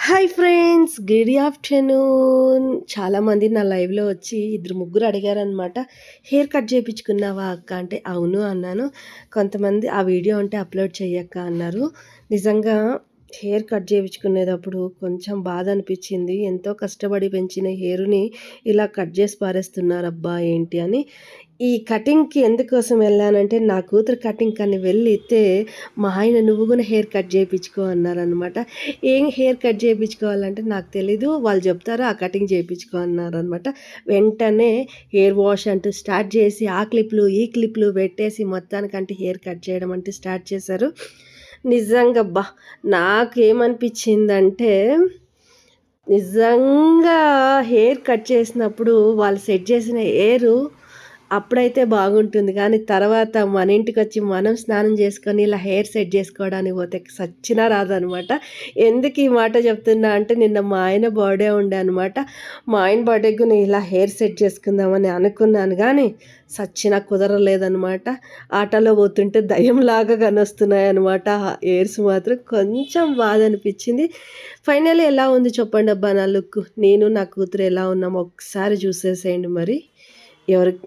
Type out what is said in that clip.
Hi friends, good afternoon. చాలామంది నా లైవ్‌లో వచ్చి ఇద్దరు, ముగ్గురు అడిగారనమాట. హెయిర్ కట్ చేపించుకున్నావా అక్క అంటే, అవును అన్నాను. కొంతమంది ఆ వీడియో ఉంటే అప్లోడ్ చెయ్యక్క అన్నారు. నిజంగా హెయిర్ కట్ చేపించుకునేటప్పుడు కొంచెం బాధ అనిపించింది. ఎంతో కష్టపడి పెంచిన హెయిర్‌ని ఇలా కట్ చేసి పారేస్తున్నారబ్బా ఏంటి అని. ఈ కటింగ్‌కి ఎందుకోసం వెళ్ళానంటే, నా కూతురు కటింగ్‌కని వెళ్ళితే మా ఆయన "నువ్వు గూడా హెయిర్ కట్ చేపించుకో" అన్నారనమాట. ఏం హెయిర్ కట్ చేపించుకోవాలంటే నాకు తెలీదు. వాళ్ళు చెప్తారు, ఆ కటింగ్ చేపించుకో అన్నారనమాట. వెంటనే హెయిర్ వాష్ అంటూ స్టార్ట్ చేసి, ఆ క్లిప్‌లు, ఈ క్లిప్‌లు పెట్టేసి మొత్తానికంటే హెయిర్ కట్ చేయడం అంటూ స్టార్ట్ చేశారు. నిజంగా నాకేమనిపించిందంటే, నిజంగా హెయిర్ కట్ చేసినప్పుడు వాళ్ళు సెట్ చేసిన హెయిరు అప్పుడైతే బాగుంటుంది. కానీ తర్వాత మన ఇంటికొచ్చి మనం స్నానం చేసుకొని ఇలా హెయిర్ సెట్ చేసుకోవడానికి పోతే సచ్చినా రాదనమాట. ఎందుకు ఈ మాట చెప్తున్నా అంటే, నిన్న మా ఆయన బర్త్‌డే ఉండే అనమాట. మా ఆయన బర్త్‌డేకి నేను ఇలా హెయిర్ సెట్ చేసుకుందామని అనుకున్నాను గానీ, సచ్చినా కుదరలేదనమాట. ఆటోలో పోతుంటే దయ్యంలాగా కనొస్తున్నాయనమాట. హెయిర్స్ మాత్రం కొంచెం బాధ అనిపించింది. ఫైనల్లీ ఎలా ఉంది చెప్పండబ్బా నా లుక్కు. నేను నా కూతురు ఎలా ఉన్నామో ఒక్కసారి చూసేసేయండి మరి. ఎవరికి